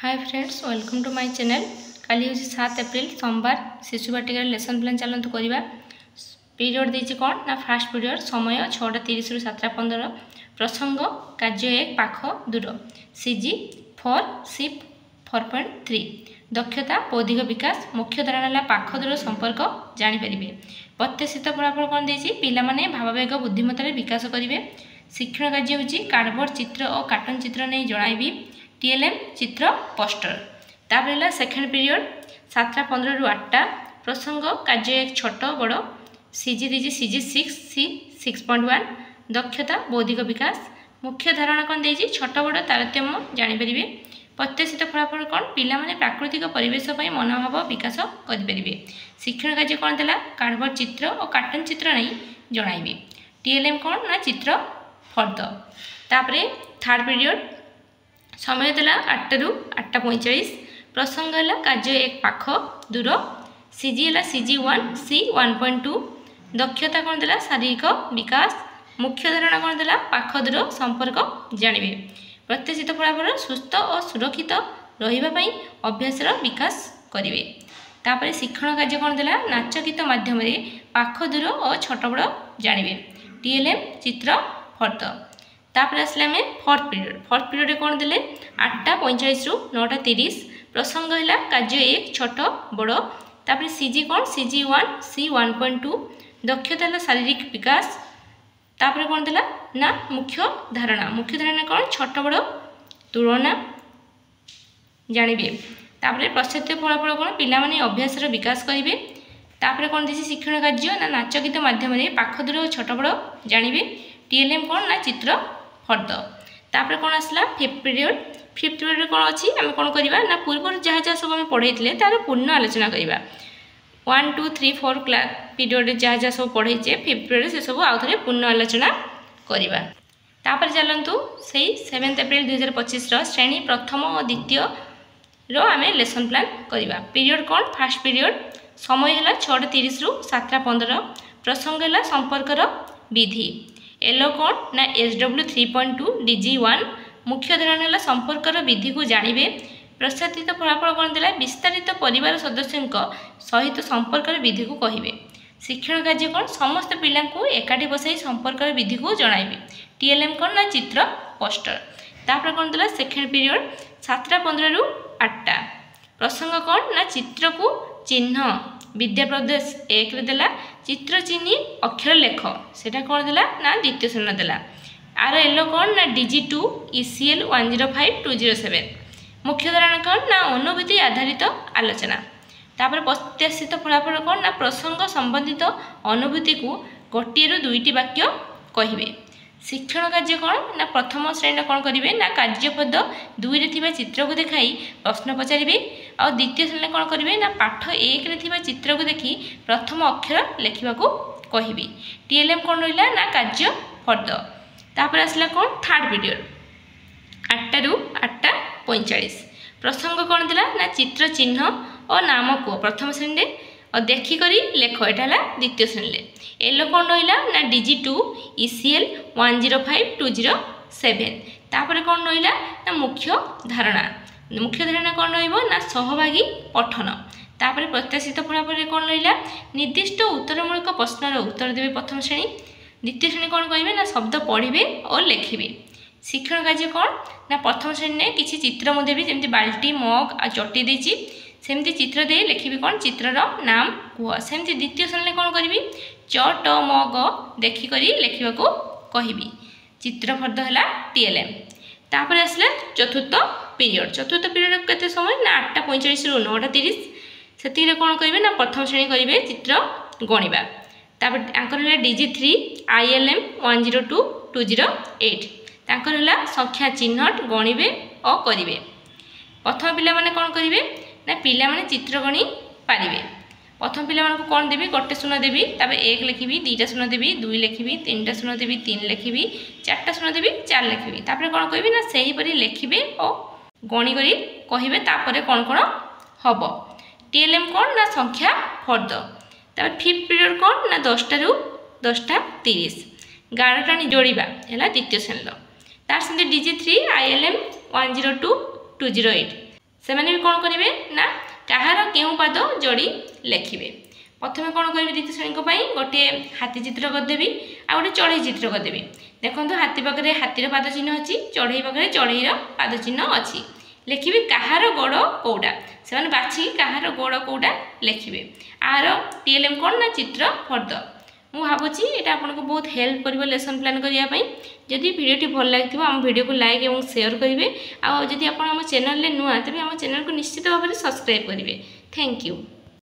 Hi friends, welcome to my channel. Kali हूँ 7 April सोमवार शिशु बाटिका लेसन प्लान चलतु करवा। पीरियड देती कौन ना फास्ट पीरियड समय 6:30 रु 7:15। प्रसंग कार्य 1 पाख दूर। सीजी 4 सिप 4.3। दक्षता बौद्धिक विकास। मुख्य धारणा पाख दूर संपर्क जानीपर। प्रत्याशित फलाफल कौन देती पिला माने भावावेग बुद्धिमत्तार विकास करेंगे। शिक्षण कार्य हूँ कार्डबोर्ड चित्र और कार्टून चित्र नहीं जणाइबी। टीएलएम चित्र पोस्टर। तापर सेकेंड पीरियड 7:15 रु 8टा। प्रसंग कार्य 1 छोट बड़। सीजी दीजिए सीजी 6 सी 6.1। दक्षता बौद्धिक विकास। मुख्य धारणा कौन देती छोट बड़ तारतम्य जानीपर। प्रत्याशित फलाफल कौन पिला माने प्राकृतिक परिवेश मनोभाव विकास करेंगे। शिक्षण कार्य कौन देला कार्डबोर्ड चित्र और कार्टून चित्र नहीं जणाइबी। टीएलएम कौन ना चित्र फर्द। तापर थर्ड पीरियड समय देला 8 रु 8:45। प्रसंग है कार्य 1 पाख दूर। सीजी है सीजी 1 सी 1.2। दक्षता कौन देला शारीरिक विकास। मुख्य धारणा कौन देला पाख दूर संपर्क जानिबे। प्रत्याशित फलाफल सुस्थ और सुरक्षित रही अभ्यासर विकास करेंगे। तापर शिक्षण कार्य कौन देला नाच गीत माध्यम पाख दूर और छोट बड़ जानिबे। टीएलएम चित्र फर्द। तापर आसले आम फोर्थ पीरियड कौन देले 8:45 रु 9:30। प्रसंग है कार्य 1 छोट बड़। तापर सीजी कौन सीजी 1 सी 1.2। दक्षता है शारीरिक विकास। तापर कौन देला ना मुख्य धारणा कौन छोट बड़ तुलना जानिबे। तापर प्रत्याशित फलाफल कौन पिला माने अभ्यासर विकास करेंगे। तापर कौन देसी शिक्षण कार्य ना नाच गीत माध्यम पाख दूर और छोट बड़ जानिबे। टीएलएम कौन ना चित्र फर्द। तापर कौन आसला फिफ्थ पीरियड कौन अच्छी आम कौन करवा ना पूर्व जहाँ जहाँ सब आम पढ़े तार पूर्ण आलोचना करवा। 1 2 3 4 क्लास पीरियड जहाँ जहाँ सब पढ़े फिफ्थ पीरियड से सब आउ थे पूर्ण आलोचना करवा। तापर चलतु से 7 एप्रिल 2025 श्रेणी प्रथम और द्वितीय आम लेसन प्लान करवा। पीरियड कौन फास्ट पीरियड समय है 6:30 रु 7:15। प्रसंग है संपर्कर विधि। एलो कौन ना SW 3.2 DG 1। मुख्य धारणा संपर्कर विधि को जानिबे। प्रत्याशित फलाफल कौन देला विस्तारित परिवार सदस्यों सहित संपर्कर विधि को कहिबे। शिक्षण कार्य कौन समस्त पिला एकाठी बसाई संपर्कर विधि को जणाइबे। टीएलएम कौन ना चित्र पोस्टर। तापर कौन देला सेकेंड पीरियड 7:15 रु 8टा। प्रसंग कौन ना चित्र को चिन्ह। विद्या प्रदेश 1 देला चित्र चिन्ह अक्षर लेख सेटा कौन देला ना द्वितीय श्रेणी देला। आर एलो कौन ना DG 2 ECL 105207। मुख्य धारणा कौन ना अनुभूति आधारित आलोचना। तापर प्रत्याशित फलाफल कौन ना प्रसंग संबंधित अनुभूति को गोटे रु 2टी वाक्य कहिबे। शिक्षण कार्य कौन ना प्रथम श्रेणी कौन करेंगे ना कार्यपद 2 रे चित्र को देखाई प्रश्न पचारे। और द्वितीय श्रेणी कौन करेंगे ना पाठ 1 रे चित्र को देखी प्रथम अक्षर लिखा कहिबे। टीएलएम कौन रहा ना कार्य फर्द। तापर आसला कौन थर्ड पीरियड 8 रु 8:45। प्रसंग कौन देला ना चित्र चिन्ह और नाम को प्रथम श्रेणी और देखिक लेख यहाँ द्वितीय श्रेणी। एलो कौन रहा ना DG 2 ECL 105207। तापर कौन रहा ना मुख्य धारणा कौन रहा सहभागी पठन। तापर प्रत्याशित फलाफल कौन रहा निर्दिष्ट उत्तरमूलक प्रश्नर उत्तर देवे प्रथम श्रेणी। द्वितीय श्रेणी कौन करेंगे ना शब्द पढ़े और लिखे। शिक्षण कार्य कौन ना प्रथम श्रेणी किसी चित्र मुझे जमी बाल्टी मग आ चटी देती सेमती चित्र दे लिखी कौन चित्रर नाम कह। सेमती द्वितीय श्रेणी कौन करी चट मग देखिक लिखा कहबी। चित्र फर्द है टीएलएम। तापर आसला चतुर्थ पीरियड केते समय ना 8:45 रु 9:30। से कौन करेंगे ना प्रथम श्रेणी करेंगे चित्र गणिबा। तापर आंकर है DG 3 ILM 102208। तांकर है संख्या चिन्हट गणिबे और करेंगे। प्रथम पिला माने कौन करेंगे ना पिला माने चित्र गणी पारिबे। प्रथम पिला मानक कौन देवी गोटे शून्य देवी तापर 1 लिखी 2टा शून्य देवी 2 लिखी 3टा शून्य देवी 3 लिखी 4टा शून्य देवी 4 लिखी। तापर कौन कहबी ना सही परी लिखिबे और गणी करी कहिबे तापर कौन कौन हबो। टीएलएम कौन ना संख्या फर्द। तापर फिफ्थ पीरियड कौन ना 10टा रु 10:30। गारटा जोड़ा है द्वितीय श्रेणी। तार से DG 3 ILM 102208। ସେମାନେ ବି କ'ଣ କରିବେ ନା କାହାର କେଉଁ ପାଦ ଯୋଡ଼ି ଲେଖିବେ। प्रथम कौन करी द्वितीय श्रेणी गोटे हाथी चित्र करदेवी आ गोटे चढ़ई चित्र करदेवी। देखो हाथी पाखे हाथीर पाद चिन्ह अच्छी, चढ़ई पाखे चढ़ईर पाद चिन्ह अच्छी। लिखिए कहार गोड़ कौटा, से बाछी कहार गोड़ कौटा लिखिए। आर टीएलएम कौन ना चित्र फर्द। मुझे भावुँ ये आपको बहुत हेल्प कर लेसन प्लान करने। जदि वीडियो भल लगे आम वीडियो को लाइक और शेयर करेंगे। आदि आप चैनल नुआ तेज आम चैनल को निश्चित भाव में सब्सक्राइब करेंगे। Thank you.